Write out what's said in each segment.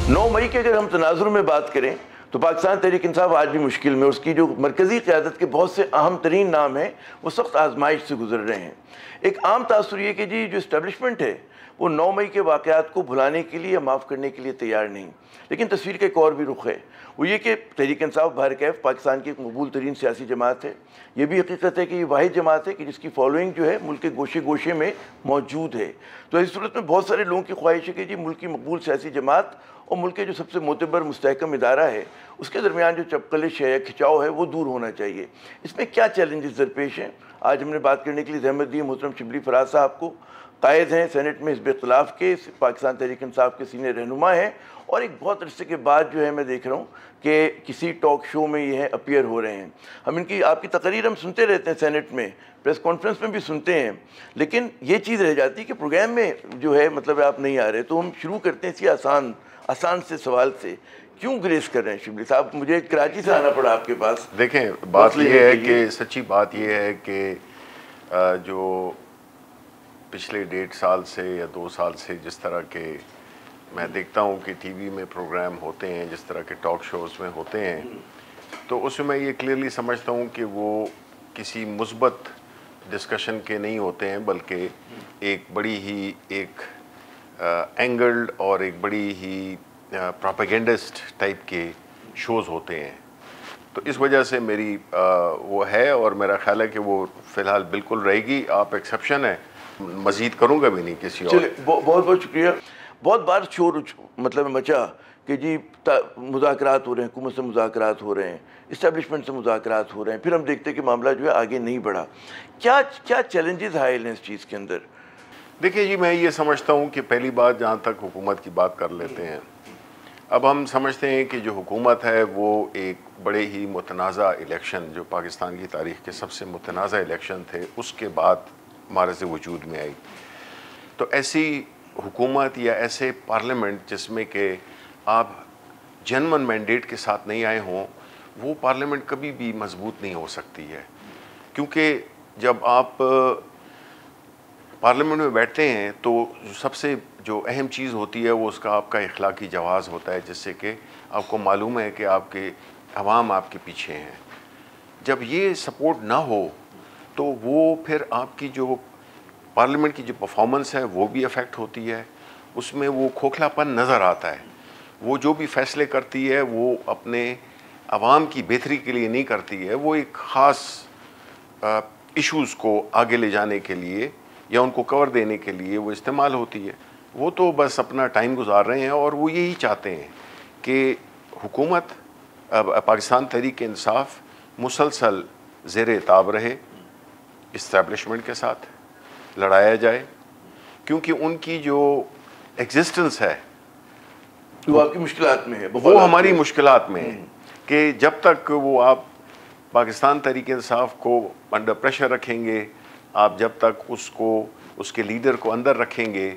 9 मई के अगर हम तनाजुर में बात करें तो पाकिस्तान तहरीक इंसाफ आज भी मुश्किल में, उसकी जो मरकज़ी क़यादत के बहुत से अहम तरीन नाम हैं वो सख्त आजमाइश से गुजर रहे हैं। एक आम तासुर ये कि जी जो इस्टेब्लिशमेंट है वो 9 मई के वाक़यात को भुलाने के लिए या माफ़ करने के लिए तैयार नहीं। लेकिन तस्वीर का एक और भी रुख है, वो ये कि तहरीक इंसाफ बहरकैफ पाकिस्तान की एक मकबूल तरीन सियासी जमात है। ये भी हकीकत है कि ये वाहिद जमात है कि जिसकी फॉलोइंग जो है मुल्क के गोशे गोशे में मौजूद है। तो इस सूरत में बहुत सारे लोगों की ख्वाहिश है कि जी मुल्क की मकबूल सियासी जमात और मुल्क के जो सबसे मोतबर मुस्तहकम इदारा है उसके दरमियान जो चपकलिश है, खिंचाव है, वो दूर होना चाहिए। इसमें क्या चैलेंजेस दरपेश हैं, आज हमने बात करने के लिए ज़हमत दी मोहतरम शिबली फराज साहब को। कायद हैं सेनेट में हिज़्ब इख्तिलाफ के, पाकिस्तान तहरीक इंसाफ के सीनियर रहनुमा हैं, और एक बहुत अरसे के बाद जो है मैं देख रहा हूँ कि किसी टॉक शो में ये हैं अपीयर हो रहे हैं। हम इनकी आपकी तकरीर हम सुनते रहते हैं, सेनेट में प्रेस कॉन्फ्रेंस में भी सुनते हैं, लेकिन ये चीज़ रह जाती है कि प्रोग्राम में जो है मतलब आप नहीं आ रहे। तो हम शुरू करते हैं इसी आसान से सवाल से, क्यों ग्रेस कर रहे हैं शिबली साहब? मुझे कराची से आना पड़ा आपके पास। देखें, बात यह है कि सच्ची बात यह है कि जो पिछले 1.5 साल से या 2 साल से जिस तरह के मैं देखता हूँ कि टीवी में प्रोग्राम होते हैं, जिस तरह के टॉक शोज़ में होते हैं, तो उसमें मैं ये क्लियरली समझता हूँ कि वो किसी मुस्बत डिस्कशन के नहीं होते हैं, बल्कि एक बड़ी ही एक एंगल्ड और एक बड़ी ही प्रोपेगेंडिस्ट टाइप के शोज़ होते हैं। तो इस वजह से मेरी वो है, और मेरा ख्याल है कि वो फ़िलहाल बिल्कुल रहेगी। आप एक्सेप्शन है, मज़ीद करूँगा भी नहीं किसी और। चलिए, बहुत बहुत शुक्रिया। बहुत बार शोर मतलब मचा कि जी मुज़ाकरात हो रहे हैं, हुकूमत से मुज़ाकरात हो रहे हैं, इस्टेब्लिशमेंट से मुज़ाकरात हो रहे हैं, फिर हम देखते हैं कि मामला जो है आगे नहीं बढ़ा। क्या क्या चैलेंजेस हायल हैं इस चीज़ के अंदर? देखिए जी, मैं ये समझता हूँ कि पहली बात, जहाँ तक हुकूमत की बात कर लेते हैं, अब हम समझते हैं कि जो हुकूमत है वो एक बड़े ही मुतनाज़ा इलेक्शन, जो पाकिस्तान की तारीख़ के सबसे मुतनाज़ा इलेक्शन थे, उसके बाद मारज़ वजूद में आई। तो ऐसी हुकूमत या ऐसे पार्लियामेंट जिसमें कि आप जनमन मैंडेट के साथ नहीं आए हों, वो पार्लियामेंट कभी भी मजबूत नहीं हो सकती है। क्योंकि जब आप पार्लियामेंट में बैठते हैं तो सबसे जो अहम चीज़ होती है वो उसका आपका इखलाकी जवाज़ होता है, जिससे कि आपको मालूम है कि आपके अवाम आपके पीछे हैं। जब ये सपोर्ट ना हो तो वो फिर आपकी जो पार्लियामेंट की जो परफॉर्मेंस है वो भी अफेक्ट होती है, उसमें वो खोखलापन नज़र आता है। वो जो भी फैसले करती है वो अपने अवाम की बेहतरी के लिए नहीं करती है, वो एक ख़ास इश्यूज़ को आगे ले जाने के लिए या उनको कवर देने के लिए वो इस्तेमाल होती है। वो तो बस अपना टाइम गुजार रहे हैं, और वो यही चाहते हैं कि हुकूमत पाकिस्तान तहरीक इंसाफ मुसलसल ज़ेर ताब रहे, इस्टेब्लिशमेंट के साथ लड़ाया जाए, क्योंकि उनकी जो एग्जिस्टेंस है वो आपकी मुश्किलात में है, वो हमारी मुश्किलात में है। कि जब तक वो आप पाकिस्तान तहरीक इंसाफ को अंडर प्रेशर रखेंगे, आप जब तक उसको उसके लीडर को अंदर रखेंगे,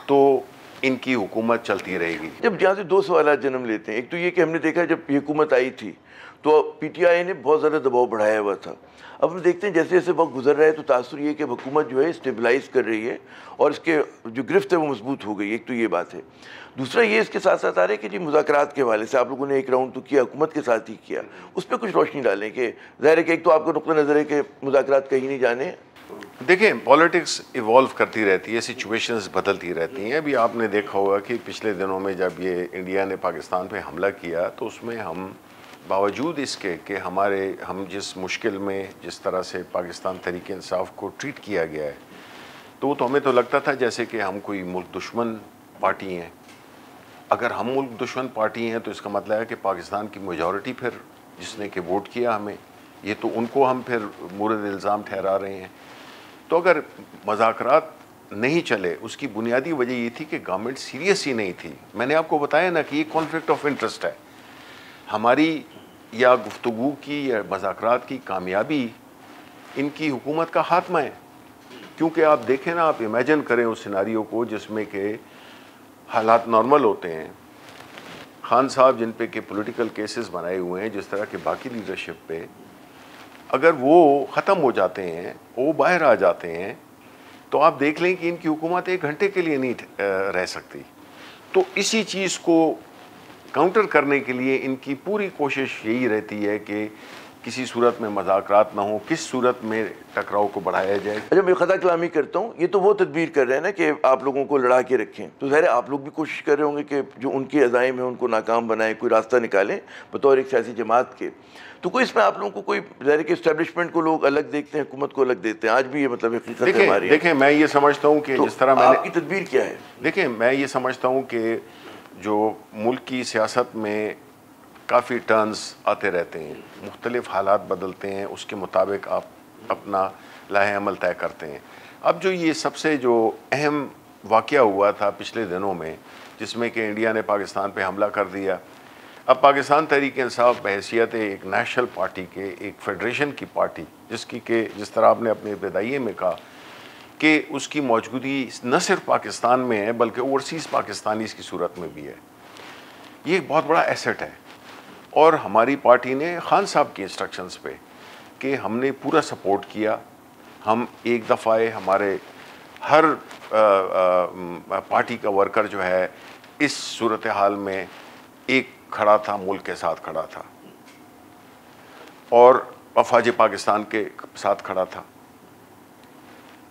तो इनकी हुकूमत चलती रहेगी। जब यहाँ से 2 सवाल जन्म लेते हैं। एक तो ये कि हमने देखा जब ये हुकूमत आई थी तो पीटीआई ने बहुत ज़्यादा दबाव बढ़ाया हुआ था। अब हम देखते हैं जैसे जैसे वक्त गुजर रहा है तो तासुर ये कि हुकूमत जो है स्टेबलाइज कर रही है और इसके जो गिरफ्त है वो मजबूत हो गई। एक तो ये बात है। दूसरा ये इसके साथ साथ आ रहा है कि जी मुज़ाकरात के हवाले से आप लोगों ने एक राउंड तो किया, हुकूमत के साथ ही किया, उस पर कुछ रोशनी डालें कि ज़ाहिर है कि एक तो आपका नुक्ता नज़र है कि मुज़ाकरात कहीं नहीं जाने। देखें, पॉलिटिक्स इवॉल्व करती रहती है, सिचुएशंस बदलती रहती हैं। अभी आपने देखा होगा कि पिछले दिनों में जब ये इंडिया ने पाकिस्तान पे हमला किया तो उसमें हम बावजूद इसके कि हम जिस मुश्किल में जिस तरह से पाकिस्तान तहरीक इंसाफ को ट्रीट किया गया है, तो हमें तो लगता था जैसे कि हम कोई मुल्क दुश्मन पार्टी हैं। अगर हम मुल्क दुश्मन पार्टी हैं तो इसका मतलब है कि पाकिस्तान की मेजॉरिटी फिर जिसने कि वोट किया हमें, ये तो उनको हम फिर मुर्द इल्ज़ाम ठहरा रहे हैं। तो अगर मज़ाकरात नहीं चले, उसकी बुनियादी वजह ये थी कि गवर्नमेंट सीरियस ही नहीं थी। मैंने आपको बताया ना कि ये कॉन्फ्लिक्ट ऑफ इंटरेस्ट है। हमारी या गुफ्तगू की या मज़ाकरात की कामयाबी इनकी हुकूमत का खात्मा है। क्योंकि आप देखें ना, आप इमेजिन करें उस सिनारियो को जिसमें कि हालात नॉर्मल होते हैं, खान साहब जिन पे के पॉलिटिकल केसेस बनाए हुए हैं, जिस तरह के बाकी लीडरशिप पे, अगर वो ख़त्म हो जाते हैं, वो बाहर आ जाते हैं, तो आप देख लें कि इनकी हुकूमत 1 घंटे के लिए नहीं रह सकती। तो इसी चीज़ को काउंटर करने के लिए इनकी पूरी कोशिश यही रहती है कि किसी सूरत में मज़ाकरात ना हो, किस सूरत में टकराव को बढ़ाया जाए। अच्छा, मैं खता कलामी करता हूँ, ये तो वो तदबीर कर रहे हैं ना कि आप लोगों को लड़ा के रखें, तो ज़ाहिर आप लोग भी कोशिश कर रहे होंगे कि जो उनके अज़ाइम है उनको नाकाम बनाएं, कोई रास्ता निकालें बतौर एक सियासी जमात के। तो कोई इसमें आप लोगों को कोई ज़ाहिर कि इस्टेब्लिशमेंट को लोग अलग देखते हैं, हुकूमत को अलग देते हैं, आज भी ये मतलब हकीकत है हमारी। देखें, मैं ये समझता हूँ कि तो जिस तरह मैंने, आपकी तदबीर क्या है? देखें, मैं ये समझता हूँ कि जो मुल्क की सियासत में काफ़ी टर्न्स आते रहते हैं, मुख्तलिफ हालात बदलते हैं, उसके मुताबिक आप अपना लाहे अमल तय करते हैं। अब जो ये सबसे जो अहम वाक़या हुआ था पिछले दिनों में, जिसमें कि इंडिया ने पाकिस्तान पे हमला कर दिया, अब पाकिस्तान तहरीक इंसाफ बहैसियत एक नेशनल पार्टी के, एक फेडरेशन की पार्टी, जिसकी के जिस तरह आपने अपने इब्तिदाइये में कहा कि उसकी मौजूदगी न सिर्फ पाकिस्तान में है बल्कि ओवरसीज़ पाकिस्तानीज़ की सूरत में भी है, ये एक बहुत बड़ा एसेट है। और हमारी पार्टी ने खान साहब की इंस्ट्रक्शंस पे कि हमने पूरा सपोर्ट किया। हम एक दफ़ा हमारे हर पार्टी का वर्कर जो है इस सूरत हाल में एक खड़ा था, मुल्क के साथ खड़ा था और अफवाज पाकिस्तान के साथ खड़ा था।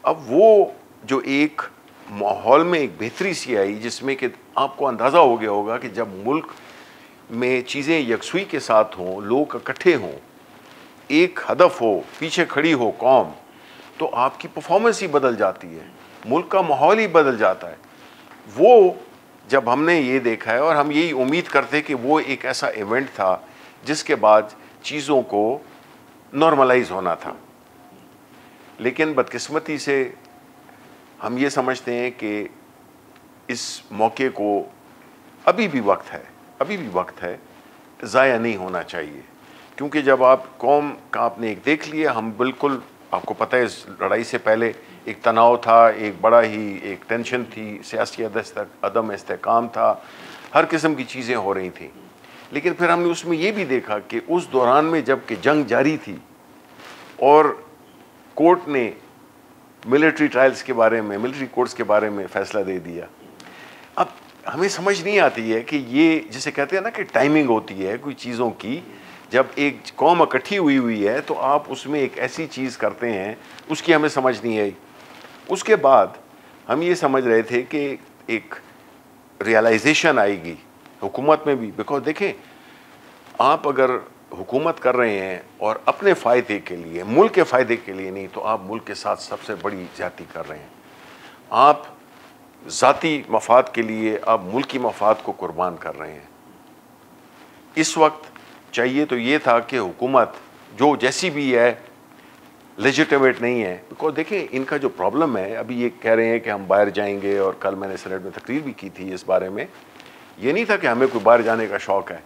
अब वो जो एक माहौल में एक बेहतरी सी आई, जिसमें कि आपको अंदाज़ा हो गया होगा कि जब मुल्क में चीज़ें यकसुई के साथ हों, लोग इकट्ठे हों, एक हदफ हो, पीछे खड़ी हो कौम, तो आपकी परफॉर्मेंस ही बदल जाती है, मुल्क का माहौल ही बदल जाता है। वो जब हमने ये देखा है, और हम यही उम्मीद करते कि वो एक ऐसा इवेंट था जिसके बाद चीज़ों को नॉर्मलाइज होना था, लेकिन बदकिस्मती से हम ये समझते हैं कि इस मौके को अभी भी वक्त है, ज़ाया नहीं होना चाहिए। क्योंकि जब आप कौम का आपने एक देख लिया, हम बिल्कुल, आपको पता है इस लड़ाई से पहले एक तनाव था, एक बड़ा ही एक टेंशन थी, सियासी अदम इस्तेकाम था, हर किस्म की चीज़ें हो रही थी। लेकिन फिर हमने उसमें ये भी देखा कि उस दौरान में जब कि जंग जारी थी और कोर्ट ने मिलिट्री ट्रायल्स के बारे में, मिलिट्री कोर्ट्स के बारे में फ़ैसला दे दिया, अब हमें समझ नहीं आती है कि ये जिसे कहते हैं ना कि टाइमिंग होती है कोई चीज़ों की, जब एक कौम इकट्ठी हुई है तो आप उसमें एक ऐसी चीज़ करते हैं, उसकी हमें समझ नहीं आई। उसके बाद हम ये समझ रहे थे कि एक रियलाइजेशन आएगी हुकूमत में भी, बिकॉज देखें, आप अगर हुकूमत कर रहे हैं और अपने फ़ायदे के लिए, मुल्क के फ़ायदे के लिए नहीं, तो आप मुल्क के साथ सबसे बड़ी ज़्यादती कर रहे हैं। आप ज़ाती मफाद के लिए आप मुल्क की मफाद को कुर्बान कर रहे हैं। इस वक्त चाहिए तो ये था कि हुकूमत जो जैसी भी है लेजिटिमेट नहीं है, बिकॉज देखें इनका जो प्रॉब्लम है, अभी ये कह रहे हैं कि हम बाहर जाएंगे, और कल मैंने सेनेट में तकरीर भी की थी इस बारे में। ये नहीं था कि हमें कोई बाहर जाने का शौक़ है,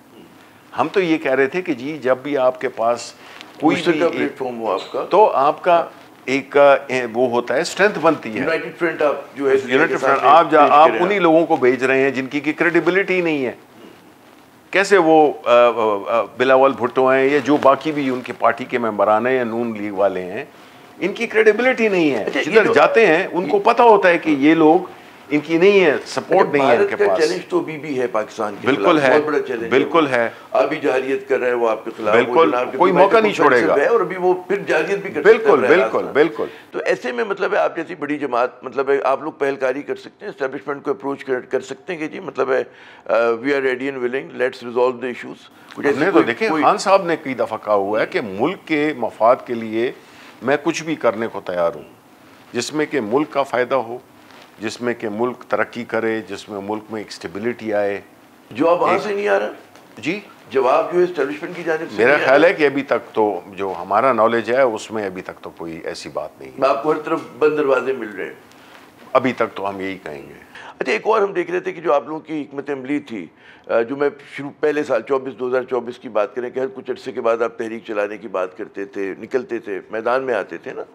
हम तो ये कह रहे थे कि जी जब भी आपके पास कोई भी प्लेटफॉर्म हो आपका, तो आपका एक वो होता है, स्ट्रेंथ बनती है। यूनाइटेड फ्रंट आप जो है, यूनाइटेड फ्रंट आप उन्हीं लोगों को भेज रहे हैं जिनकी की क्रेडिबिलिटी नहीं है। कैसे वो बिलावल भुट्टो हैं या जो बाकी भी उनके पार्टी के मेंबरान हैं या नून लीग वाले हैं, इनकी क्रेडिबिलिटी नहीं है। जिधर जाते हैं उनको पता होता है कि ये लोग, इनकी नहीं है, सपोर्ट नहीं है इनके पास। चैलेंज तो भी है पाकिस्तान के बिल्कुल है, बहुत बड़ा चैलेंज बिल्कुल है। अभी जारियत कर रहे हैं वो आपके खिलाफ, बिल्कुल, कोई मौका नहीं छोड़ेगा, और अभी वो फिर जारियत भी कर बिल्कुल बिल्कुल बिल्कुल। तो ऐसे में मतलब है आप जैसी बड़ी जमात, मतलब है आप लोग पहलकारी कर सकते हैं, एस्टेब्लिशमेंट को अप्रोच कर सकते हैं कि जी मतलब है we are ready and willing, let's resolve the issues. हमने तो देखें, खान साहब ने कई दफ़ा कहा हुआ है कि मुल्क के मफाद के लिए मैं कुछ भी करने को तैयार हूँ, जिसमें कि मुल्क का फ़ायदा हो, जिसमें कि मुल्क तरक्की करे, जिसमें मुल्क में एक स्टेबिलिटी आए। जवाब वहाँ से नहीं आ रहा जी, जवाब जो है एस्टेब्लिशमेंट की जानिब से मेरा ख्याल है कि अभी तक तो जो हमारा नॉलेज है उसमें अभी तक तो कोई ऐसी बात नहीं है। आपको हर तरफ बंद दरवाजे मिल रहे हैं, अभी तक तो हम यही कहेंगे। अच्छा, एक और हम देख रहे थे कि जो आप लोगों की हिकमत अमली थी, जो मैं पहले साल 2024 की बात करें कि हर कुछ अरसे के बाद आप तहरीक चलाने की बात करते थे, निकलते थे, मैदान में आते थे ना।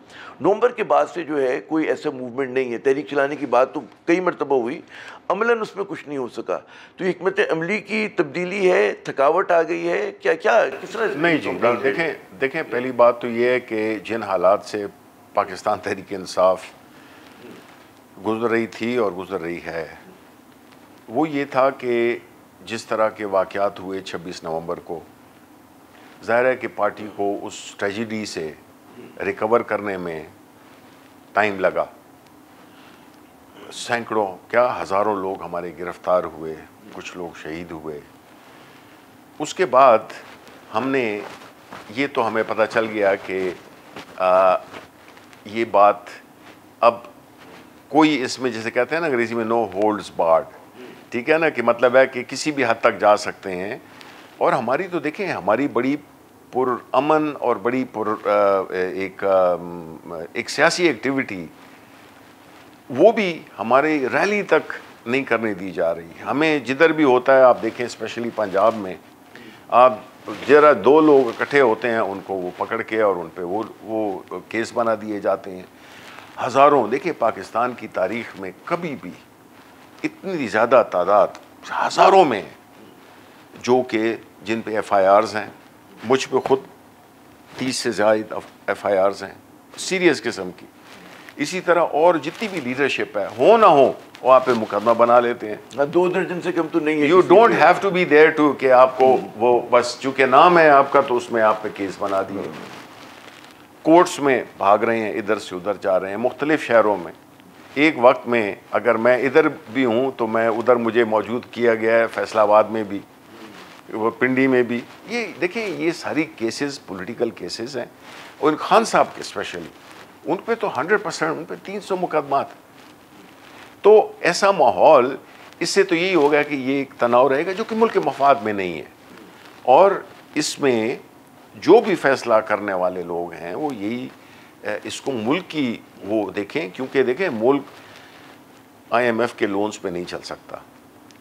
नवंबर के बाद से जो है कोई ऐसा मूवमेंट नहीं है। तहरीक चलाने की बात तो कई मरतबा हुई, अमलन उसमें कुछ नहीं हो सका। तो हिकमत अमली की तब्दीली है, थकावट आ गई है, क्या क्या किस तरह? नहीं जी, नहीं, देखें पहली बात तो ये है कि जिन हालात से पाकिस्तान तहरीक इंसाफ गुजर रही थी और गुजर रही है, वो ये था कि जिस तरह के वाक़यात हुए 26 नवंबर को, ज़ाहिर है कि पार्टी को उस ट्रेजिडी से रिकवर करने में टाइम लगा। सैकड़ों क्या हज़ारों लोग हमारे गिरफ्तार हुए, कुछ लोग शहीद हुए। उसके बाद हमने ये तो हमें पता चल गया कि ये बात अब कोई इसमें, जैसे कहते हैं ना अंग्रेज़ी में, नो होल्ड्स बार्ड, ठीक है ना, कि मतलब है कि किसी भी हद तक जा सकते हैं। और हमारी तो देखें, हमारी बड़ी पुरअमन और बड़ी एक सियासी एक्टिविटी, वो भी हमारे रैली तक नहीं करने दी जा रही। हमें जिधर भी होता है, आप देखें स्पेशली पंजाब में, आप जरा 2 लोग इकट्ठे होते हैं, उनको वो पकड़ के और उन पे वो केस बना दिए जाते हैं। हज़ारों, देखिए पाकिस्तान की तारीख में कभी भी इतनी ज़्यादा तादाद हज़ारों में जो कि जिन पे FIRs हैं। मुझ पे ख़ुद 30 से ज़्यादा FIRs हैं सीरियस किस्म की। इसी तरह और जितनी भी लीडरशिप है, हो ना हो, वो आप पे मुकदमा बना लेते हैं। 2 दर्जन से कम तो नहीं है। You don't have to be there to कि आपको वो बस चूंकि नाम है आपका तो उसमें आप पे केस बना दिए। कोर्ट्स में भाग रहे हैं, इधर से उधर जा रहे हैं, मुख्तलिफ शहरों में। एक वक्त में अगर मैं इधर भी हूँ तो मैं उधर मुझे मौजूद किया गया है, फैसलाबाद में भी, वो पिंडी में भी। ये देखिए, ये सारी केसेस पॉलिटिकल केसेस हैं। और खान साहब के स्पेशली, उन पे तो 100%, उन पे 300 मुकदमात। तो ऐसा माहौल, इससे तो यही होगा कि ये एक तनाव रहेगा जो कि मुल्क के मफाद में नहीं है। और इसमें जो भी फैसला करने वाले लोग हैं वो यही इसको मुल्क की वो देखें, क्योंकि देखें मुल्क IMF के लोन्स पे नहीं चल सकता।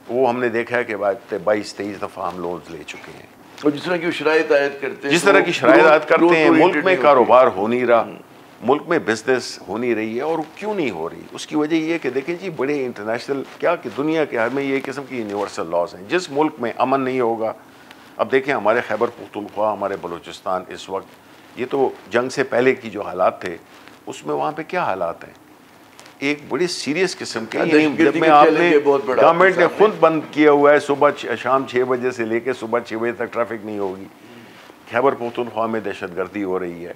वो हमने देखा है कि 22-23 दफ़ा हम लोन्स ले चुके हैं। और जिस तरह की शराइत आयत करते हैं, जिस तरह की शराइत आयत करते हैं, मुल्क में कारोबार हो नहीं रहा, मुल्क में बिजनेस हो नहीं रही है। और क्यों नहीं हो रही? उसकी वजह ये है कि देखें जी, बड़े इंटरनेशनल क्या कि दुनिया के हर में ये किस्म की यूनिवर्सल लॉज हैं। जिस मुल्क में अमन नहीं होगा, अब देखें हमारे खैबर पख्तूनख्वा, हमारे बलूचिस्तान, इस वक्त ये तो जंग से पहले की जो हालात थे, उसमें वहाँ पे क्या हालात हैं, एक बड़ी सीरियस किस्म के। जब में आपने गवर्नमेंट ने खुद बंद किया हुआ है, सुबह शाम 6 बजे से लेकर सुबह 6 बजे तक ट्रैफिक नहीं होगी। खैबर पख्तूनख्वा में दहशतगर्दी हो रही है।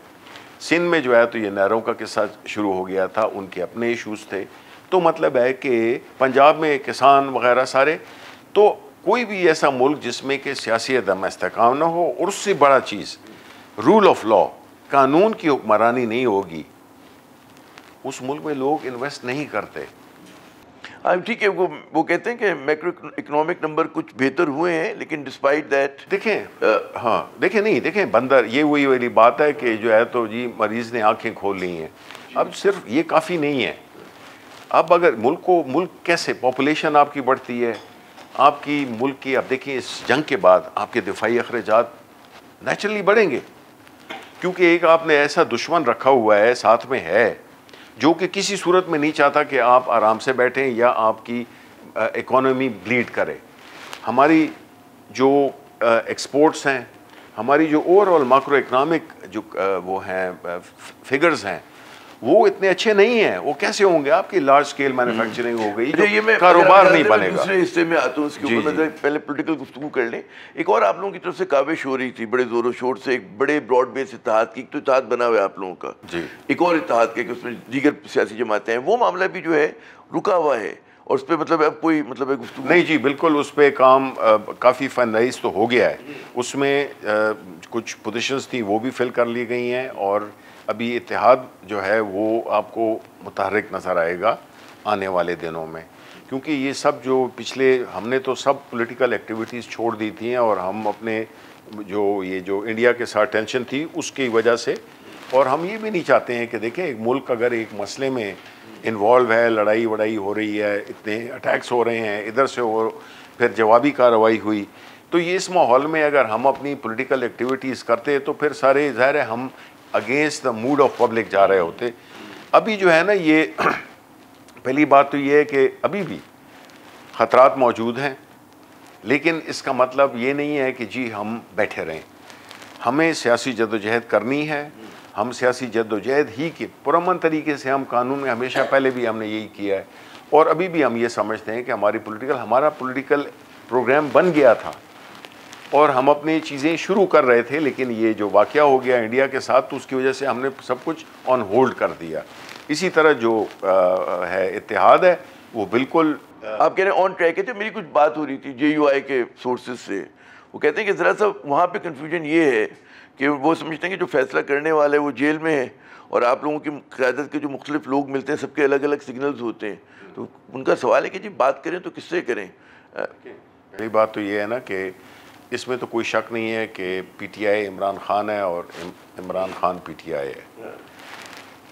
सिंध में जो है तो ये नहरों का किस्सा शुरू हो गया था, उनके अपने इशूज़ थे। तो मतलब है कि पंजाब में किसान वगैरह सारे, तो कोई भी ऐसा मुल्क जिसमें कि सियासी अदम इस्तेहकाम ना हो, और उससे बड़ा चीज़ रूल ऑफ लॉ, कानून की हुक्मरानी नहीं होगी, उस मुल्क में लोग इन्वेस्ट नहीं करते। ठीक है, वो कहते हैं कि मैक्रो इकोनॉमिक नंबर कुछ बेहतर हुए हैं, लेकिन डिस्पाइट दैट देखें हाँ देखें नहीं देखें बंदर, ये वही वाली बात है कि जो है तो जी मरीज़ ने आंखें खोल ली हैं। अब सिर्फ ये काफ़ी नहीं है। अब अगर मुल्क कैसे पॉपुलेशन आपकी बढ़ती है, आपकी मुल्क की, अब देखिए इस जंग के बाद आपके दिफाई अखराजात नेचुरली बढ़ेंगे, क्योंकि एक आपने ऐसा दुश्मन रखा हुआ है साथ में है जो कि किसी सूरत में नहीं चाहता कि आप आराम से बैठें या आपकी इकोनॉमी ब्लीड करे। हमारी जो एक्सपोर्ट्स हैं, हमारी जो ओवरऑल माक्रो इकनॉमिक जो वो हैं फिगर्स हैं, वो इतने अच्छे नहीं हैं। वो कैसे होंगे? आपकी लार्ज स्केल मैन्युफैक्चरिंग हो गई, जो ये कारोबार नहीं बनेगा। दूसरे हिस्से में आता हूँ, उसके ऊपर मतलब पहले पॉलिटिकल गुफ्तगू कर लें। एक और आप लोगों की तरफ से काविश हो रही थी बड़े जोरों शोर से, एक बड़े ब्रॉड बेस इत्तेहाद की, तो इत्तेहाद बना हुआ है आप लोगों का जी, एक और इत्तेहाद के, उसमें दीगर सियासी जमातें हैं, वो मामला भी जो है रुका हुआ है, और उस पर मतलब अब कोई मतलब गुफ्तगू नहीं? जी बिल्कुल, उस पर काम काफ़ी फाइनलाइज तो हो गया है। उसमें कुछ पोजीशंस थी वो भी फिल कर ली गई हैं, और अभी इत्तेहाद जो है वो आपको मुतहर्रिक नज़र आएगा आने वाले दिनों में, क्योंकि ये सब जो पिछले हमने तो सब पॉलिटिकल एक्टिविटीज़ छोड़ दी थी, और हम अपने जो इंडिया के साथ टेंशन थी उसकी वजह से, और हम ये भी नहीं चाहते हैं कि देखें एक मुल्क अगर एक मसले में इन्वॉल्व है, लड़ाई वड़ाई हो रही है, इतने अटैक्स हो रहे हैं, इधर से हो, फिर जवाबी कार्रवाई हुई, तो ये इस माहौल में अगर हम अपनी पॉलिटिकल एक्टिविटीज़ करते तो फिर सारे ज़ाहिर है हम against the mood off public जा रहे होते। अभी जो है ना, ये पहली बात तो ये है कि अभी भी ख़तरात मौजूद हैं, लेकिन इसका मतलब ये नहीं है कि जी हम बैठे रहें। हमें सियासी जद्दोजहद करनी है। हम सियासी जद्दोजहद ही के पुरअमन तरीके से, हम कानून में हमेशा पहले भी हमने यही किया है, और अभी भी हम ये समझते हैं कि हमारा पॉलिटिकल प्रोग्राम बन गया था और हम अपनी चीज़ें शुरू कर रहे थे, लेकिन ये जो वाक़या हो गया इंडिया के साथ तो उसकी वजह से हमने सब कुछ ऑन होल्ड कर दिया। इसी तरह जो है इत्तेहाद है वो बिल्कुल आप कह रहे हैं ऑन ट्रैक है। तो मेरी कुछ बात हो रही थी JUI के सोर्सेज से, वो कहते हैं कि ज़रा सा वहाँ पे कन्फ्यूजन ये है कि वो समझते हैं कि जो फैसला करने वाला है वो जेल में है और आप लोगों की क़यादत के जो मुख्तलिफ लोग मिलते हैं सबके अलग अलग सिग्नल्स होते हैं। तो उनका सवाल है कि जी बात करें तो किससे करें। पहली बात तो ये है ना कि इसमें तो कोई शक नहीं है कि PTI इमरान खान है और इमरान खान PTI है।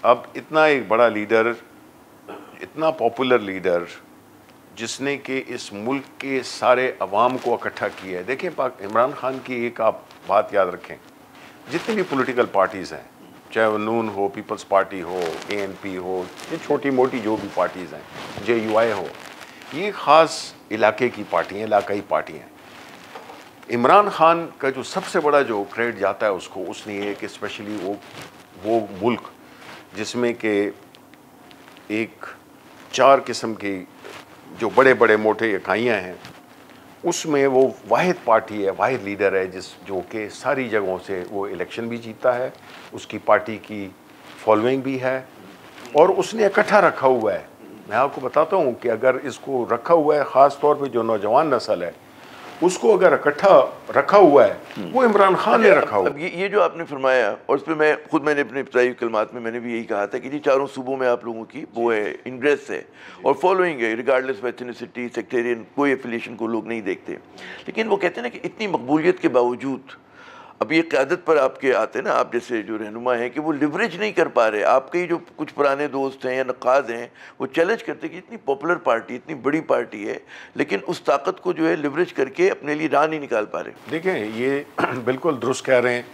अब इतना एक बड़ा लीडर, इतना पॉपुलर लीडर जिसने कि इस मुल्क के सारे अवाम को इकट्ठा किया है। देखें इमरान खान की एक आप बात याद रखें, जितनी भी पॉलिटिकल पार्टीज़ हैं, चाहे वो नून हो, पीपल्स पार्टी हो, ANP हो, ये छोटी मोटी जो भी पार्टीज़ हैं, JUI हो, ये ख़ास इलाके की पार्टी हैं, इलाकाई पार्टी हैं। इमरान खान का जो सबसे बड़ा जो क्रेडिट जाता है उसको, उसने ये कि स्पेशली वो मुल्क जिसमें कि एक 4 किस्म की जो बड़े बड़े मोटे इकाइयाँ हैं, उसमें वो वाहिद पार्टी है, वाहिद लीडर है जो कि सारी जगहों से वो इलेक्शन भी जीता है, उसकी पार्टी की फॉलोइंग भी है और उसने इकट्ठा रखा हुआ है। मैं आपको बताता हूँ कि अगर इसको रखा हुआ है, ख़ास तौर पे जो नौजवान नस्ल है उसको अगर इकट्ठा रखा हुआ है वो इमरान खान ने रखा हुआ। अब ये जो आपने फरमाया और उस पर मैंने अपने इब्तिदाई कलमात में मैंने भी यही कहा था कि जी चारों सूबों में आप लोगों की वो है, इंग्रेस है और फॉलोइंग है, रिगार्डलेस ऑफ एथनिसिटी, सेक्टेरियन, कोई एफिलिएशन को लोग नहीं देखते। लेकिन वो कहते हैं ना कि इतनी मकबूलियत के बावजूद अब ये क़यादत पर आपके आते हैं ना, आप जैसे जो रहनुमा हैं कि वो लिवरेज नहीं कर पा रहे। आपके ही जो कुछ पुराने दोस्त हैं या नक़ाद हैं वो चैलेंज करते कि इतनी पॉपुलर पार्टी, इतनी बड़ी पार्टी है, लेकिन उस ताकत को जो है लिवरेज करके अपने लिए राह नहीं निकाल पा रहे। देखें ये बिल्कुल दुरुस्त कह रहे हैं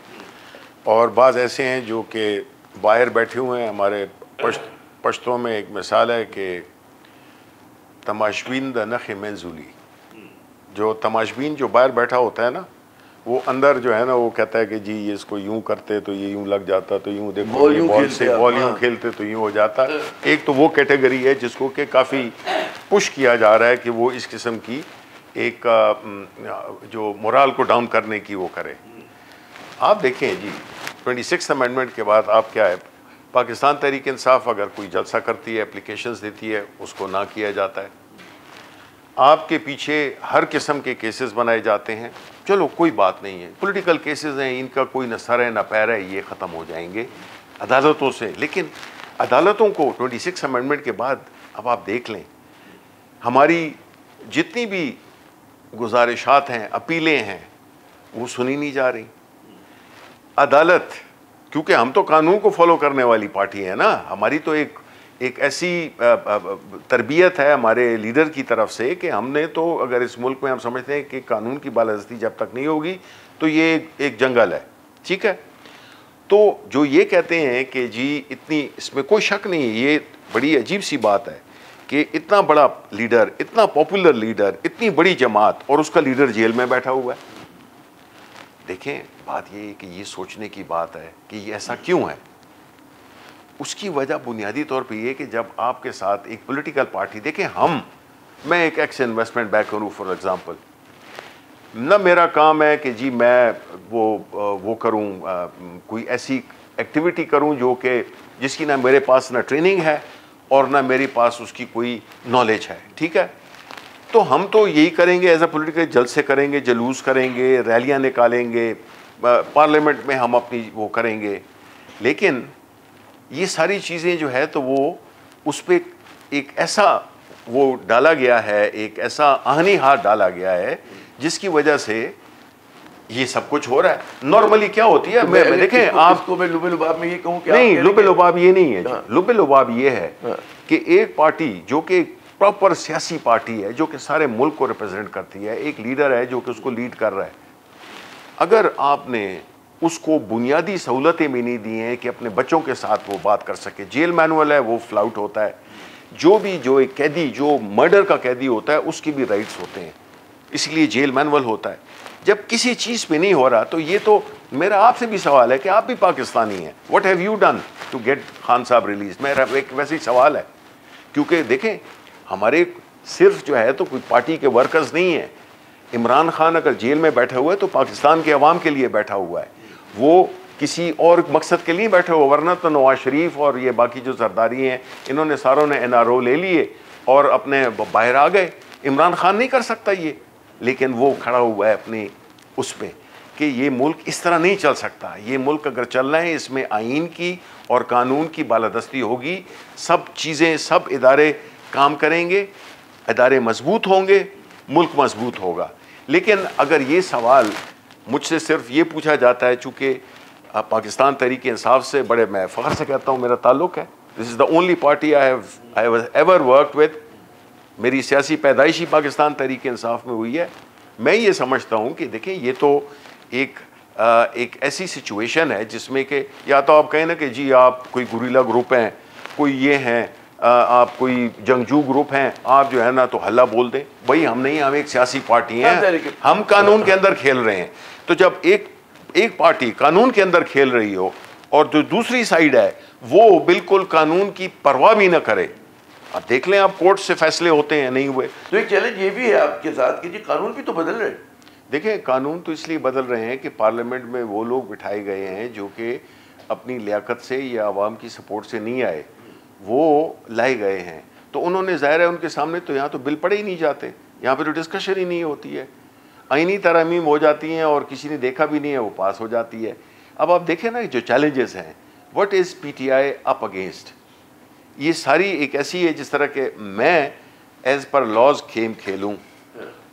और बाज़ ऐसे हैं जो कि बाहर बैठे हुए हैं। हमारे पश्तों में एक मिसाल है कि तमाशबीन द नख मंजूली, जो तमाशबीन जो बाहर बैठा होता है ना, वो अंदर जो है ना वो कहता है कि जी ये इसको यूं करते तो ये यूं लग जाता, तो यूं देखो बॉल यूं खेलते तो यूं हो जाता। एक तो वो कैटेगरी है जिसको कि काफ़ी पुश किया जा रहा है कि वो इस किस्म की एक जो मोराल को डाउन करने की वो करे। आप देखें जी 26 अमेंडमेंट के बाद आप क्या है, पाकिस्तान तहरीक इंसाफ अगर कोई जलसा करती है, एप्लीकेशंस देती है, उसको ना किया जाता है। आपके पीछे हर किस्म के केसेस बनाए जाते हैं। चलो कोई बात नहीं है, पॉलिटिकल केसेस हैं, इनका कोई न सर है न पैर है, ये ख़त्म हो जाएंगे अदालतों से। लेकिन अदालतों को 26 अमेंडमेंट के बाद अब आप देख लें, हमारी जितनी भी गुजारिशात हैं, अपीलें हैं, वो सुनी नहीं जा रही। अदालत, क्योंकि हम तो कानून को फॉलो करने वाली पार्टी है ना, हमारी तो एक ऐसी तरबियत है हमारे लीडर की तरफ से कि हमने तो अगर इस मुल्क में हम समझते हैं कि कानून की बालादस्ती जब तक नहीं होगी तो ये एक जंगल है, ठीक है। तो जो ये कहते हैं कि जी इतनी, इसमें कोई शक नहीं है, ये बड़ी अजीब सी बात है कि इतना बड़ा लीडर, इतना पॉपुलर लीडर, इतनी बड़ी जमात और उसका लीडर जेल में बैठा हुआ है। देखें बात ये है कि ये सोचने की बात है कि ये ऐसा क्यों है। उसकी वजह बुनियादी तौर पे ये कि जब आपके साथ एक पॉलिटिकल पार्टी, देखें मैं एक एक्स इन्वेस्टमेंट बैंक करूँ फॉर एग्जांपल, ना मेरा काम है कि जी मैं वो करूँ, कोई ऐसी एक्टिविटी करूँ जो कि जिसकी ना मेरे पास ना ट्रेनिंग है और ना मेरे पास उसकी कोई नॉलेज है, ठीक है। तो हम तो यही करेंगे, एज ए पॉलिटिकल जलसे करेंगे, जलूस करेंगे, रैलियाँ निकालेंगे, पार्लियामेंट में हम अपनी वो करेंगे। लेकिन ये सारी चीज़ें जो है तो वो उस पर एक ऐसा वो डाला गया है, एक ऐसा आहनी हाथ डाला गया है जिसकी वजह से ये सब कुछ हो रहा है। नॉर्मली क्या होती है, मैं देखें आपको मैं लुबे लुबाब में ये कहूँ कि नहीं, लुबे लुबाब ये नहीं है। हाँ। लुबे लुबाब ये है कि एक पार्टी जो कि प्रॉपर सियासी पार्टी है, जो कि सारे मुल्क को रिप्रेजेंट करती है, एक लीडर है जो कि उसको लीड कर रहा है, अगर आपने उसको बुनियादी सहूलतें भी नहीं दी हैं कि अपने बच्चों के साथ वो बात कर सके, जेल मैनुअल है वो फ्लाउट होता है, जो एक कैदी जो मर्डर का कैदी होता है उसकी भी राइट्स होते हैं, इसलिए जेल मैनुअल होता है। जब किसी चीज़ पे नहीं हो रहा तो ये तो मेरा आपसे भी सवाल है कि आप भी पाकिस्तानी हैं, what have you done to get Khan sahab release. मेरा एक वैसे ही सवाल है, क्योंकि देखें हमारे सिर्फ जो है तो कोई पार्टी के वर्कर्स नहीं हैं, इमरान खान अगर जेल में बैठा हुआ है तो पाकिस्तान के अवाम के लिए बैठा हुआ है, वो किसी और मकसद के लिए बैठे हुए, वरना तो नवाज शरीफ और ये बाकी जो जरदारी हैं इन्होंने सारों ने NRO ले लिए और अपने बाहर आ गए। इमरान खान नहीं कर सकता ये, लेकिन वो खड़ा हुआ है अपने उस पर कि ये मुल्क इस तरह नहीं चल सकता। ये मुल्क अगर चलना है इसमें आइन की और कानून की बालादस्ती होगी, सब चीज़ें सब इदारे काम करेंगे, इदारे मजबूत होंगे, मुल्क मजबूत होगा। लेकिन अगर ये सवाल मुझसे सिर्फ ये पूछा जाता है, चूँकि पाकिस्तान तहरीक इंसाफ से बड़े मैं फ़ख्र से कहता हूँ मेरा ताल्लुक़ है, this is the only party I have ever worked with, मेरी सियासी पैदाइश ही पाकिस्तान तहरीक इंसाफ में हुई है। मैं ये समझता हूँ कि देखें ये तो एक ऐसी सिचुएशन है जिसमें कि या तो आप कहें ना कि जी आप कोई गुरीला ग्रुप हैं, कोई ये हैं, आप कोई जंगजू ग्रुप हैं, आप जो है ना तो हल्ला बोल दें। भाई हम नहीं, हम एक सियासी पार्टी हैं, हम कानून के अंदर खेल रहे हैं। तो जब एक पार्टी कानून के अंदर खेल रही हो और जो दूसरी साइड है वो बिल्कुल कानून की परवाह भी ना करे, अब देख लें आप कोर्ट से फैसले होते हैं, नहीं हुए। तो एक चैलेंज ये भी है आपके साथ कि जी कानून भी तो बदल रहे हैं। देखिए कानून तो इसलिए बदल रहे हैं कि पार्लियामेंट में वो लोग बिठाए गए हैं जो कि अपनी लियाकत से या आवाम की सपोर्ट से नहीं आए, वो लाए गए हैं। तो उन्होंने, ज़ाहिर है उनके सामने तो यहाँ तो बिल पड़े ही नहीं जाते, यहाँ पे तो डिस्कशन ही नहीं होती है, आईनी तरमीम हो जाती हैं और किसी ने देखा भी नहीं है वो पास हो जाती है। अब आप देखें ना जो चैलेंजेस हैं, what is PTI up against, ये सारी एक ऐसी है जिस तरह के मैं एज़ पर लॉज गेम खेलूँ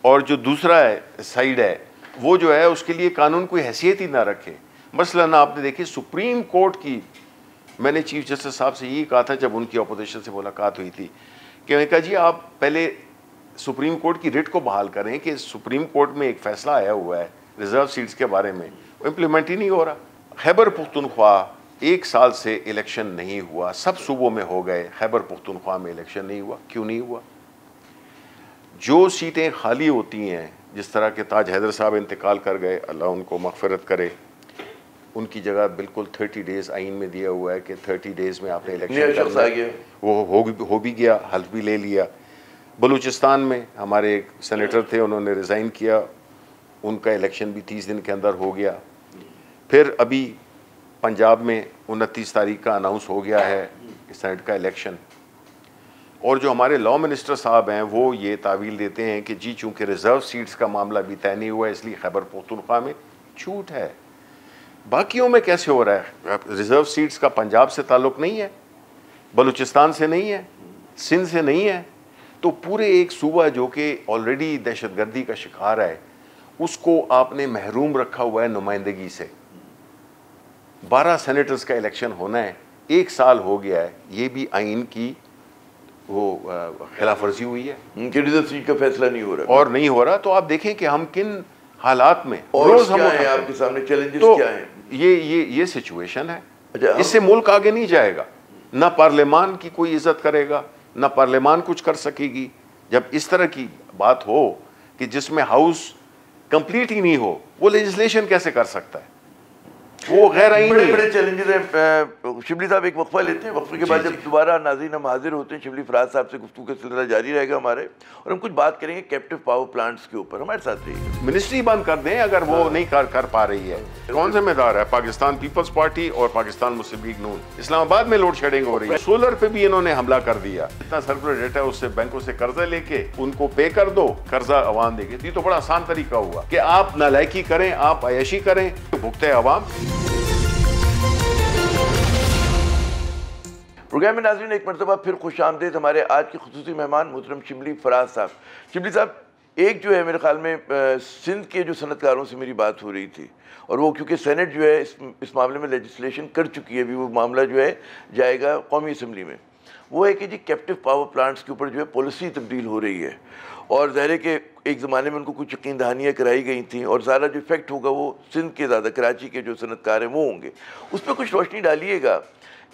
और जो दूसरा साइड है वो जो है उसके लिए कानून कोई हैसियत ही ना रखे। मसलन आपने देखी सुप्रीम कोर्ट की, मैंने चीफ जस्टिस साहब से यही कहा था जब उनकी अपोजिशन से मुलाकात हुई थी कि मैंने कहा जी आप पहले सुप्रीम कोर्ट की रिट को बहाल करें कि सुप्रीम कोर्ट में एक फैसला आया हुआ है रिजर्व सीट्स के बारे में, वो इम्प्लीमेंट ही नहीं हो रहा। खैबर पुख्तनख्वा 1 साल से इलेक्शन नहीं हुआ, सब सूबों में हो गए, खैबर पुख्तनख्वा में इलेक्शन नहीं हुआ। क्यों नहीं हुआ? जो सीटें खाली होती हैं, जिस तरह के ताज हैदर साहब इंतकाल कर गए, अल्लाह उनको मग़फ़िरत करे, उनकी जगह बिल्कुल 30 डेज़ आइन में दिया हुआ है कि 30 डेज़ में आपने इलेक्शन करना है, वो हो भी गया, हल्फ भी ले लिया। बलूचिस्तान में हमारे एक सेनेटर थे, उन्होंने रिज़ाइन किया, उनका इलेक्शन भी 30 दिन के अंदर हो गया। फिर अभी पंजाब में 29 तारीख का अनाउंस हो गया है सेनेट का इलेक्शन। और जो हमारे लॉ मिनिस्टर साहब हैं वो ये तावील देते हैं कि जी चूँकि रिज़र्व सीट्स का मामला भी तय नहीं हुआ इसलिए खैबर पख्तूनख्वा में छूट है। बाकियों में कैसे हो रहा है? रिज़र्व सीट्स का पंजाब से ताल्लुक़ नहीं है, बलूचिस्तान से नहीं है, सिंध से नहीं है, तो पूरे एक सूबा जो कि ऑलरेडी दहशतगर्दी का शिकार है उसको आपने महरूम रखा हुआ है नुमाइंदगी से। 12 सेनेटर्स का इलेक्शन होना है, 1 साल हो गया है, ये भी आइन की वो खिलाफ वर्जी हुई है कि रिजर्व सीट का फैसला नहीं हो रहा और नहीं हो रहा। तो आप देखें कि हम किन हालात में और रोज हम आपके सामने चैलेंजेस तो क्या हैं? ये सिचुएशन है। अच्छा, इससे मुल्क आगे नहीं जाएगा, ना पार्लियामान की कोई इज्जत करेगा, ना पार्लियामान कुछ कर सकेगी। जब इस तरह की बात हो कि जिसमें हाउस कंप्लीट ही नहीं हो, वो लेजिस्लेशन कैसे कर सकता है? वो गैर आईनी बड़े चैलेंजेस हैं। शिबली साहब एक वक्फा लेते हैं, वक्फे के बाद जब दोबारा नाज़रीन हम हाजिर होते हैं, शिबली फराज साहब से गुफ्तगू का सिलसिला जारी रहेगा हमारे, और हम कुछ बात करेंगे कैप्टिव पावर प्लांट्स के ऊपर। हमारे साथ रहिएगा। मिनिस्ट्री बंद कर दें अगर वो नहीं कर पा रही है। कौन जिम्मेदार है? पाकिस्तान पीपल्स पार्टी और पाकिस्तान मुस्लिम लीग नून। इस्लामाबाद में लोड शेडिंग हो रही है, सोलर पे भी इन्होंने हमला कर दिया। इतना सर्कुलर डेटा है उससे बैंकों से कर्जा लेके उनको पे कर दो, कर्जा अवाम देगी। तो बड़ा आसान तरीका हुआ कि आप नालायकी करें, आप अयशी करें, भुगते अवाम। प्रोग्राम में नाज़रीन एक मरतबा फिर खुश आमदेद हमारे आज के खुसूसी मेहमान मोहतरम शिबली फराज साहब। शिबली साहब, एक जो है मेरे ख्याल में सिंध के जो सनतकारों से मेरी बात हो रही थी, और वो क्योंकि सेनेट जो है इस मामले में लेजिस्लेशन कर चुकी है, अभी वो मामला जो है जाएगा कौमी असम्बली में, वो है कि जी कैप्टिव पावर प्लांट्स के ऊपर जो है पॉलिसी तब्दील हो रही है। और ज़ाहिर है कि एक ज़माने में उनको कुछ यकीन दहानियाँ कराई गई थी, और सारा जो इफेक्ट होगा वो सिंध के ज़्यादा, कराची के जो सनतकार हैं वो होंगे। उस पर कुछ रोशनी डालिएगा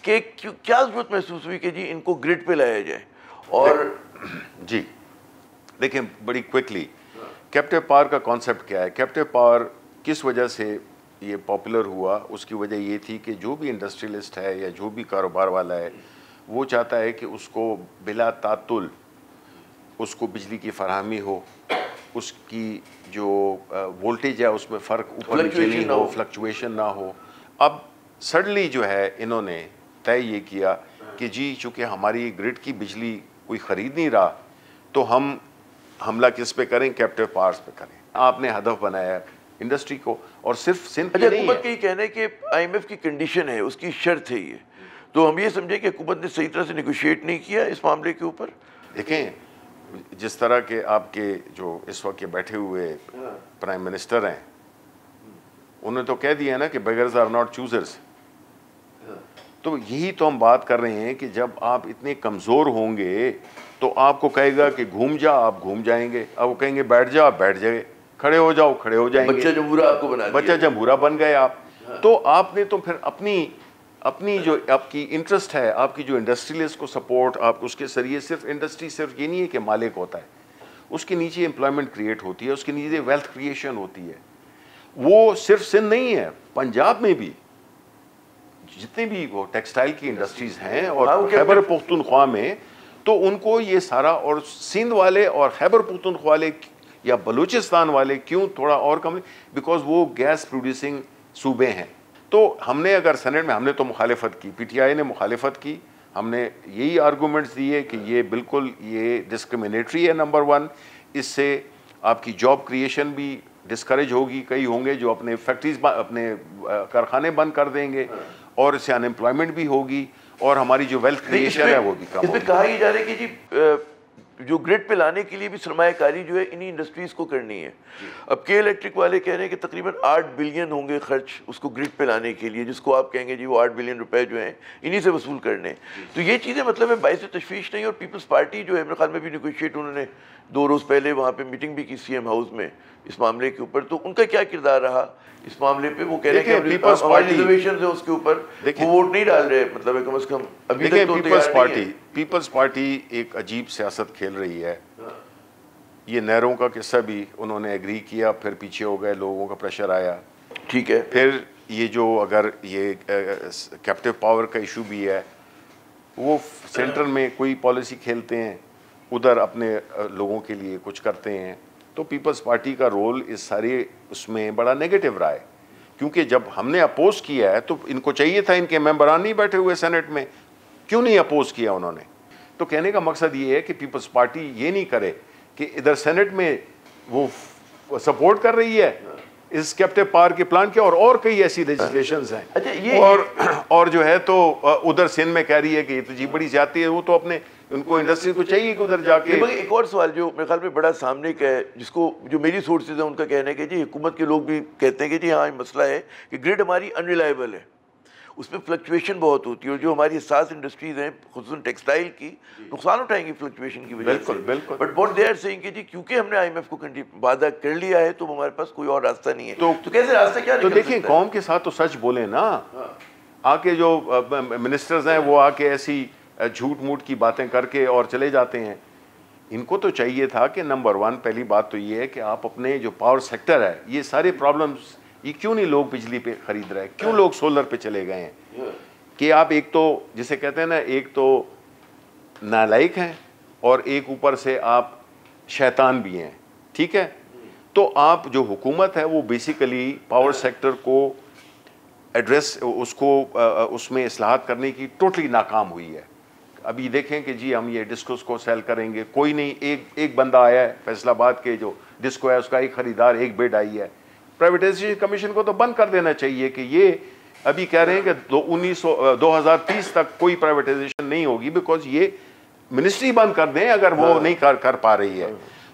कि क्या ज़रूरत महसूस हुई कि जी इनको ग्रिड पे लाया जाए। और जी देखिए बड़ी क्विकली, कैप्टिव पावर का कॉन्सेप्ट क्या है? कैप्टिव पावर किस वजह से ये पॉपुलर हुआ? उसकी वजह ये थी कि जो भी इंडस्ट्रियलिस्ट है या जो भी कारोबार वाला है वो चाहता है कि उसको बिला तातुल उसको बिजली की फराहमी हो, उसकी जो वोल्टेज है उसमें फ़र्क ऊपर नीचे नहीं हो, फ्लक्चुएशन ना हो। अब सडनली जो है इन्होंने तय ये किया कि जी चूँकि हमारी ग्रिड की बिजली कोई ख़रीद नहीं रहा तो हम हमला किस पे करें, कैप्टिव पावर्स पे करें। आपने हदफ बनाया इंडस्ट्री को, और सिर्फ सिंध की नहीं है। हुकूमत का ये कहना है कि IMF की कंडीशन है, उसकी शर्त है ये, तो हम ये समझे कि हुकूमत ने सही तरह से निगोशिएट नहीं किया इस मामले के ऊपर। देखें, जिस तरह के आपके जो इस वक्त बैठे हुए प्राइम मिनिस्टर हैं, उन्होंने तो कह दिया है ना कि बेगर्स आर नॉट चूजर्स। तो यही तो हम बात कर रहे हैं कि जब आप इतने कमज़ोर होंगे तो आपको कहेगा कि घूम जा, आप घूम जाएंगे। अब वो कहेंगे बैठ जा, आप बैठ जाए, खड़े हो जाओ, खड़े हो जाएंगे। बच्चा जमहूरा आपको बना दिया, बच्चा जमहूरा बन गए आप। तो आपने तो फिर अपनी जो आपकी इंटरेस्ट है, आपकी जो इंडस्ट्रियलिस्ट को सपोर्ट, आप उसके जरिए सिर्फ इंडस्ट्री सिर्फ ये नहीं है कि मालिक होता है, उसके नीचे एम्प्लॉयमेंट क्रिएट होती है, उसके नीचे वेल्थ क्रिएशन होती है। वो सिर्फ सिंध नहीं है, पंजाब में भी जितने भी वो टेक्सटाइल की इंडस्ट्रीज हैं और खैबर पख्तूनख्वा में, तो उनको ये सारा, और सिंध वाले और खैबर पख्तूनख्वा वाले या बलूचिस्तान वाले क्यों थोड़ा और कम, बिकॉज वो गैस प्रोड्यूसिंग सूबे हैं। तो हमने अगर सेनेट में हमने तो मुखालिफत की, PTI ने मुखालिफत की, हमने यही आर्गूमेंट्स दिए कि ये बिल्कुल ये डिस्क्रिमिनेटरी है नंबर 1, इससे आपकी जॉब क्रिएशन भी डिस्करेज होगी। कई होंगे जो अपने फैक्ट्रीज अपने कारखाने बंद कर देंगे और इससे अनएम्प्लॉयमेंट भी होगी और हमारी जो वेल्थ क्रिएशन है वो भी कम होगी। इसमें कहा ही जा रहा है कि जी जो ग्रिड पे लाने के लिए भी सरमायाकारी जो है इन्हीं इंडस्ट्रीज को करनी है। अब के इलेक्ट्रिक वाले कह रहे हैं कि तकरीबन 8 बिलियन होंगे खर्च उसको ग्रिड पे लाने के लिए, जिसको आप कहेंगे जी वो 8 बिलियन रुपए जो हैं इन्हीं से वसूल करने। तो ये चीज़ें मतलब है बाइस तशवीश नहीं। और पीपल्स पार्टी जो है मेरे ख्याल में भी निगोशिएट, उन्होंने 2 रोज़ पहले वहाँ पे मीटिंग भी की CM हाउस में इस मामले के ऊपर। तो उनका क्या किरदार रहा इस मामले पे? वो कह रहे हैं कि पीपल्स पार्टी रिजर्वेशन है उसके ऊपर वो वोट नहीं डाल रहे, मतलब कम से कम अभी तक तो पीपल्स पार्टी एक अजीब सियासत खेल रही है। ये नहरों का किस्सा भी उन्होंने एग्री किया, फिर पीछे हो गए, लोगों का प्रेशर आया, ठीक है। फिर ये जो अगर ये कैप्टिव पावर का इशू भी है, वो सेंटर में कोई पॉलिसी खेलते हैं, उधर अपने लोगों के लिए कुछ करते हैं। तो पीपल्स पार्टी का रोल इस सारे उसमें बड़ा नेगेटिव रहा है, क्योंकि जब हमने अपोज किया है तो इनको चाहिए था, इनके मेंबरान नहीं बैठे हुए सेनेट में, क्यों नहीं अपोज किया उन्होंने? तो कहने का मकसद ये है कि पीपल्स पार्टी ये नहीं करे कि इधर सेनेट में वो सपोर्ट कर रही है इस कैप्टिव पावर के प्लान के, और कई ऐसी लेजिस्लेशंस हैं। अच्छा, ये और जो है तो उधर सिंध में कह रही है कि ये तो जी बड़ी ज्यादती है, वो तो अपने उनको इंडस्ट्री को चाहिए कि उधर जाके। एक और सवाल जो मेरे ख्याल में बड़ा सामने का है, जिसको जो मेरी सोर्सेज है उनका कहना है कि जी हुकूमत के लोग भी कहते हैं कि जी हाँ ये मसला है कि ग्रिड हमारी अनरिलायबल है, उसमें फ्लक्चुएशन बहुत होती है, और जो हमारी सास इंडस्ट्रीज हैं खुसूसन टेक्सटाइल की नुकसान उठाएंगी फ्लक्चुएशन की वजह से। बिल्कुल। But what they are saying कि जी क्योंकि हमने IMF को वादा कर लिया है तो हमारे पास कोई और रास्ता नहीं है। तो कैसे रास्ता क्या तो देखिए, कौम के साथ तो सच बोले ना। आके जो मिनिस्टर्स हैं वो आके ऐसी झूठ मूठ की बातें करके और चले जाते हैं। इनको तो चाहिए था कि नंबर 1 पहली बात तो ये है कि आप अपने जो पावर सेक्टर है, ये सारे प्रॉब्लम्स, ये क्यों नहीं लोग बिजली पे खरीद रहे हैं, क्यों लोग सोलर पे चले गए हैं? कि आप एक तो जिसे कहते हैं ना, एक तो नालायक हैं और एक ऊपर से आप शैतान भी हैं, ठीक है? तो आप जो हुकूमत है वो बेसिकली पावर सेक्टर को एड्रेस, उसको उसमें इस्लाहात करने की टोटली नाकाम हुई है। अभी देखें कि जी हम ये डिस्कोस को सेल करेंगे, कोई नहीं, एक बंदा आया है फैसलाबाद के, जो डिस्को है उसका एक खरीदार, एक बिड आई है। प्राइवेटाइजेशन कमीशन को तो बंद कर देना चाहिए कि ये अभी कह रहे हैं कि 2030 तक कोई प्राइवेटाइजेशन नहीं होगी, बिकॉज ये मिनिस्ट्री बंद कर दें अगर वो नहीं कर पा रही है।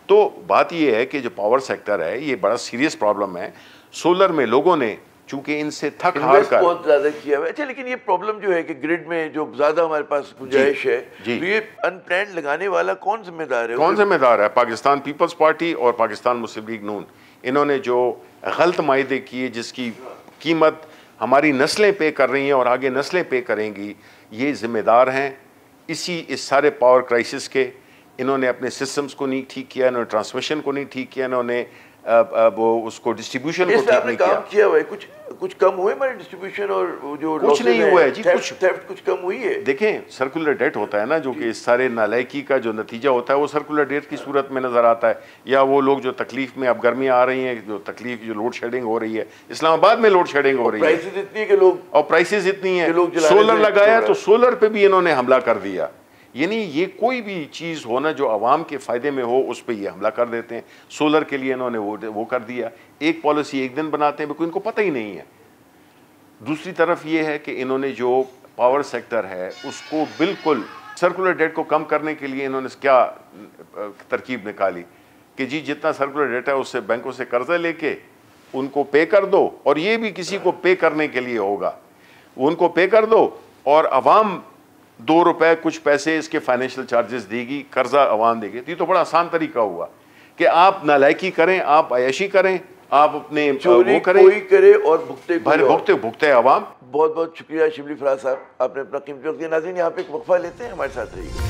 तो बात ये है कि जो पावर सेक्टर है ये बड़ा सीरियस प्रॉब्लम है। सोलर में लोगों ने चूंकि इनसे थक हार कर बहुत ज्यादा किया हुआ है। अच्छा, लेकिन ये प्रॉब्लम जो है कि ग्रिड में जो ज्यादा हमारे पास गुंजाइश है, तो ये अनप्लान्ड लगाने वाला कौन जिम्मेदार है? कौन जिम्मेदार है? पाकिस्तान पीपल्स पार्टी और पाकिस्तान मुस्लिम लीग नून, इन्होंने जो गलत मायदे किए जिसकी कीमत हमारी नस्लें पे कर रही हैं और आगे नस्लें पे करेंगी, ये जिम्मेदार हैं इस सारे पावर क्राइसिस के। इन्होंने अपने सिस्टम्स को नहीं ठीक किया, इन्होंने ट्रांसमिशन को नहीं ठीक किया, इन्होंने वो उसको डिस्ट्रीब्यूशन को ठीक नहीं किया हुआ है। कुछ कम हुए हमारे डिस्ट्रीब्यूशन और जो कुछ नहीं हुआ है जी, कुछ कम हुई है। देखें, सर्कुलर डेट होता है ना, जो कि इस सारे नालायकी का जो नतीजा होता है वो सर्कुलर डेट की सूरत में नजर आता है। या वो लोग जो तकलीफ में, अब गर्मियाँ आ रही हैं, जो तकलीफ, जो लोड शेडिंग हो रही है, इस्लामाबाद में लोड शेडिंग हो रही है, प्राइसेस इतनी है कि लोग, और प्राइसेस इतनी है, सोलर लगाया तो सोलर पे भी इन्होंने हमला कर दिया। यानी ये कोई भी चीज़ हो ना जो आवाम के फ़ायदे में हो, उस पर ये हमला कर देते हैं। सोलर के लिए इन्होंने वो कर दिया। एक पॉलिसी एक दिन बनाते हैं, इनको पता ही नहीं है। दूसरी तरफ ये है कि इन्होंने जो पावर सेक्टर है उसको बिल्कुल सर्कुलर डेट को कम करने के लिए इन्होंने क्या तरकीब निकाली कि जी जितना सर्कुलर डेट है उससे बैंकों से कर्जा लेके उनको पे कर दो, और ये भी किसी को पे करने के लिए होगा, उनको पे कर दो और अवाम 2 रुपए कुछ पैसे इसके फाइनेंशियल चार्जेस देगी, कर्जा अवाम देगी। तो ये तो बड़ा आसान तरीका हुआ कि आप नालायकी करें, आप अयशी करें, आप अपने चोरी कोई करे और भुगते अवाम। बहुत बहुत शुक्रिया शिबली फराज साहब, आपने अपना कीमती वक्त दिया। नाज़रीन, यहाँ पे एक वक्फा लेते हैं, हमारे साथ रहिएगा।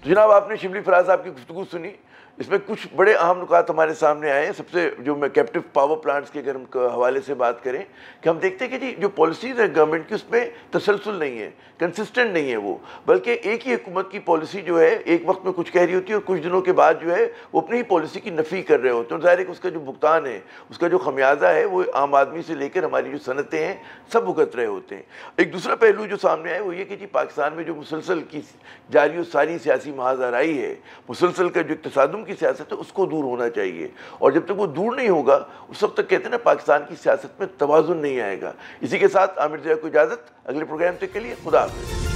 तो जनाब, आपने शिबली फराज साहब की गुफ्तगू सुनी, इसमें कुछ बड़े अहम नुकात हमारे सामने आए हैं। सबसे जो मैं कैप्टिव पावर प्लांट्स के अगर हम हवाले से बात करें कि हम देखते हैं कि जी जो पॉलिसीज़ है गवर्नमेंट की उसमें तसलसल नहीं है, कंसिस्टेंट नहीं है वो, बल्कि एक ही हुकूमत की पॉलिसी जो है एक वक्त में कुछ कह रही होती है और कुछ दिनों के बाद जो है वो अपनी ही पॉलिसी की नफ़ी कर रहे होते हैं। ज़ाहिर है कि उसका जो भुगतान है, उसका जो खमियाजा है, वो आम आदमी से लेकर हमारी जो सनतें हैं सब भुगत रहे होते हैं। एक दूसरा पहलू जो सामने आया वो ये कि जी पाकिस्तान में जो मुसलसल की जारी सारी सियासी महाजराई है, मुसलसल का जो इक़्तिसादुम की सियासत है, उसको दूर होना चाहिए। और जब तक वो दूर नहीं होगा उस वक्त तक कहते हैं ना पाकिस्तान की सियासत में तवाज़ुन नहीं आएगा। इसी के साथ आमिर ज़िया को इजाज़त, अगले प्रोग्राम तक के लिए खुदा हाफ़िज़।